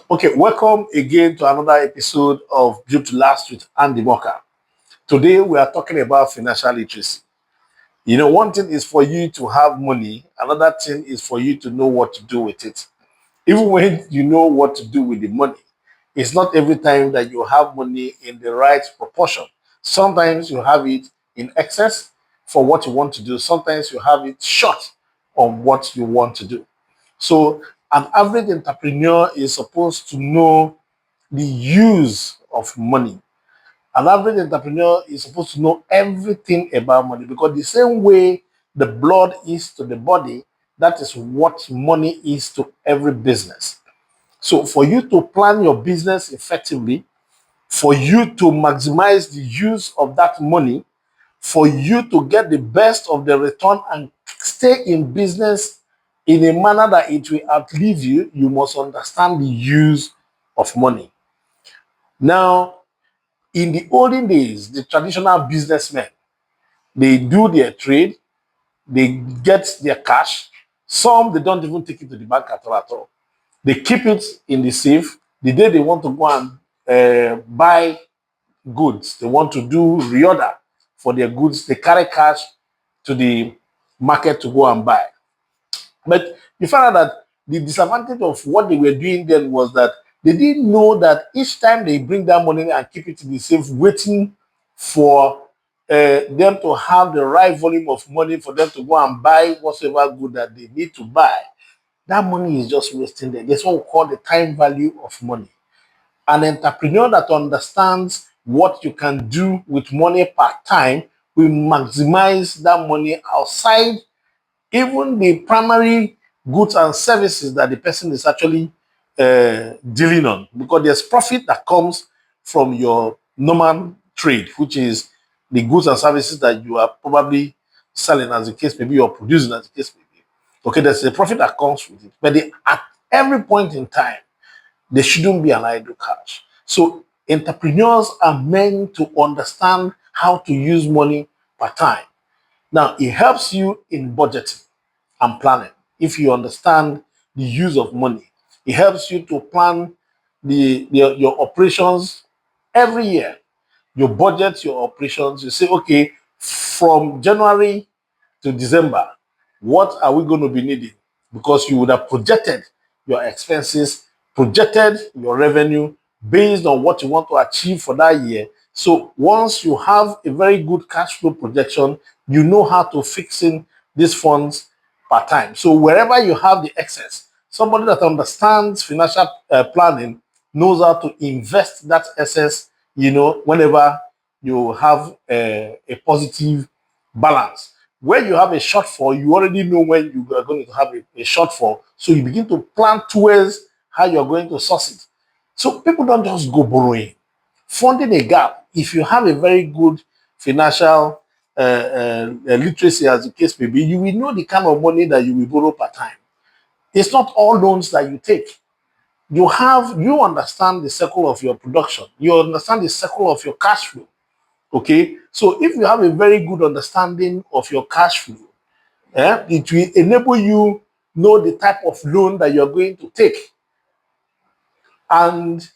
Okay, welcome again to another episode of Built to Last with Andy Morkah. Today we are talking about financial literacy. You know, one thing is for you to have money, another thing is for you to know what to do with it. Even when you know what to do with the money, it's not every time that you have money in the right proportion. Sometimes you have it in excess for what you want to do, sometimes you have it short on what you want to do. So, an average entrepreneur is supposed to know the use of money. An average entrepreneur is supposed to know everything about money because the same way the blood is to the body, that is what money is to every business. So, for you to plan your business effectively, for you to maximize the use of that money, for you to get the best of the return and stay in business in a manner that it will outlive you, you must understand the use of money. Now, in the olden days, the traditional businessmen, they do their trade, they get their cash. Some, they don't even take it to the bank at all. They keep it in the safe. The day they want to go and buy goods, they want to do reorder for their goods, they carry cash to the market to go and buy. But you find out that the disadvantage of what they were doing then was that they didn't know that each time they bring that money and keep it in the safe, waiting for them to have the right volume of money for them to go and buy whatever good that they need to buy, that money is just wasting there. That's what we call the time value of money. An entrepreneur that understands what you can do with money per time will maximize that money outside even the primary goods and services that the person is actually dealing on, because there's profit that comes from your normal trade, which is the goods and services that you are probably selling, as the case may be, or producing, as the case may be. Okay, there's a profit that comes with it, but at every point in time, there shouldn't be an idle cash. So entrepreneurs are meant to understand how to use money per time. Now, it helps you in budgeting and planning. If you understand the use of money, it helps you to plan your operations every year. You budget your operations. You say, okay, from January to December, what are we going to be needing? Because you would have projected your expenses, projected your revenue based on what you want to achieve for that year. So once you have a very good cash flow projection, you know how to fix in these funds per time. So wherever you have the excess, somebody that understands financial planning knows how to invest that excess, whenever you have a positive balance. Where you have a shortfall, you already know when you are going to have a shortfall. So you begin to plan towards how you're going to source it. So people don't just go borrowing. Funding a gap, if you have a very good financial literacy, as the case may be, you will know the kind of money that you will borrow per time. It's not all loans that you take. You understand the circle of your production. You understand the circle of your cash flow. Okay, so if you have a very good understanding of your cash flow, it will enable you know the type of loan that you're going to take. And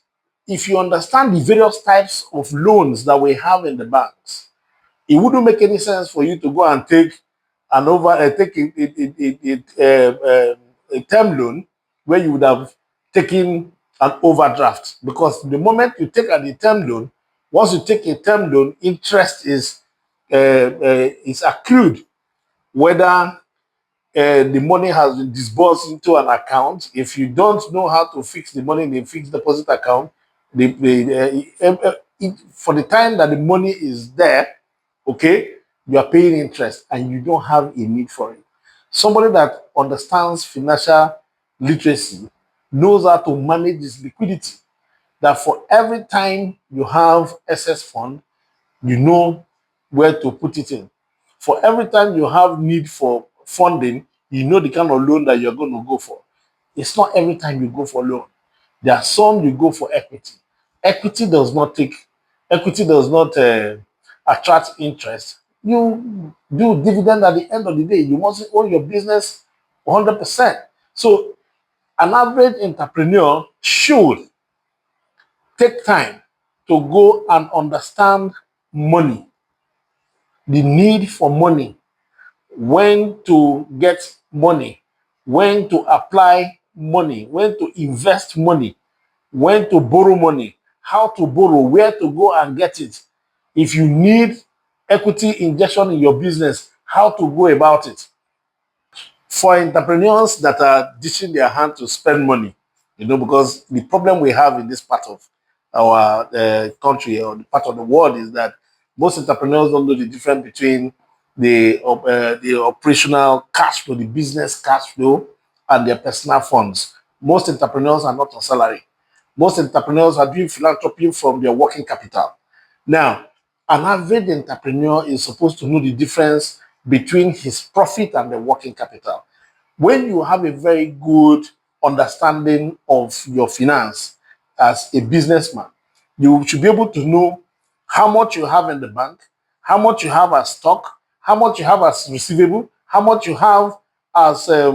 if you understand the various types of loans that we have in the banks, it wouldn't make any sense for you to go and take a term loan where you would have taken an overdraft, because the moment you take the term loan, once you take a term loan, interest is accrued, whether the money has been disbursed into an account. If you don't know how to fix the money in the fixed deposit account, for the time that the money is there, okay, you are paying interest and you don't have a need for it. Somebody that understands financial literacy knows how to manage this liquidity. That for every time you have excess fund, you know where to put it in. For every time you have need for funding, you know the kind of loan that you're going to go for. It's not every time you go for loan. There are some you go for equity. Equity does not take, equity does not attract interest. You do dividend at the end of the day. You must own your business 100%. So an average entrepreneur should take time to go and understand money, the need for money, when to get money, when to apply money, when to invest money, when to borrow money, how to borrow, where to go and get it. If you need equity injection in your business, how to go about it. For entrepreneurs that are ditching their hand to spend money, because the problem we have in this part of our country or the part of the world is that most entrepreneurs don't know the difference between the operational cash flow, the business cash flow, and their personal funds. Most entrepreneurs are not on salary. Most entrepreneurs are doing philanthropy from their working capital. Now, an average entrepreneur is supposed to know the difference between his profit and the working capital. When you have a very good understanding of your finance as a businessman, you should be able to know how much you have in the bank, how much you have as stock, how much you have as receivable, how much you have as uh,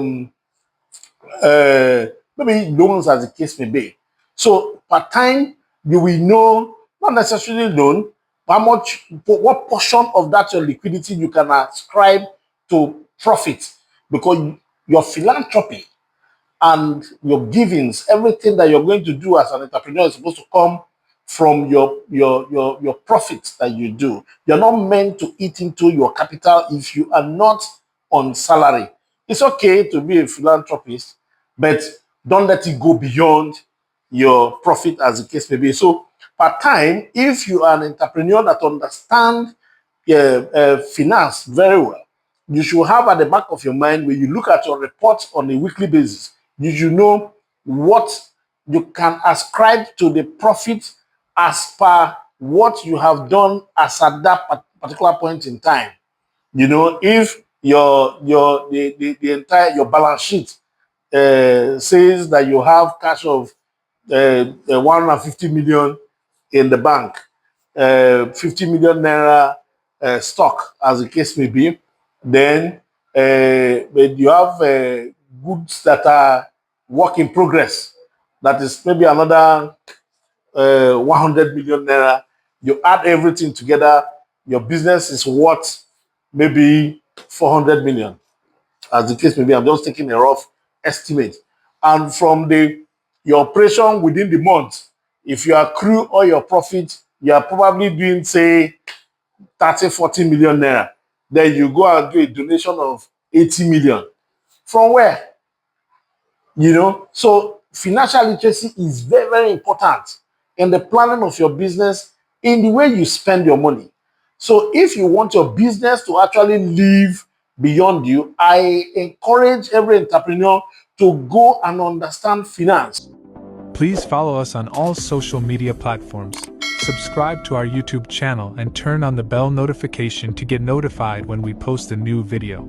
maybe loans, as the case may be. So per time, you will know, not necessarily loan, how much, what portion of that your liquidity you can ascribe to profit, because your philanthropy and your givings, everything that you're going to do as an entrepreneur is supposed to come from your profits that you do. You're not meant to eat into your capital if you are not on salary. It's okay to be a philanthropist, but don't let it go beyond your profit, as the case may be. So, part time, if you are an entrepreneur that understands finance very well, you should have at the back of your mind, when you look at your reports on a weekly basis, you should know what you can ascribe to the profit as per what you have done as at that particular point in time. If the entire your balance sheet says that you have cash of 150 million in the bank, 50 million naira stock, as the case may be, then when you have goods that are work in progress, that is maybe another 100 million naira. You add everything together, your business is worth maybe 400 million, as the case may be. I'm just taking a rough estimate. And from your operation within the month, if you accrue all your profit, you are probably doing, say, 30, 40 million naira. Then you go and do a donation of 80 million. From where? So financial literacy is very, very important in the planning of your business, in the way you spend your money. So if you want your business to actually live beyond you, I encourage every entrepreneur to go and understand finance. Please follow us on all social media platforms, subscribe to our YouTube channel, and turn on the bell notification to get notified when we post a new video.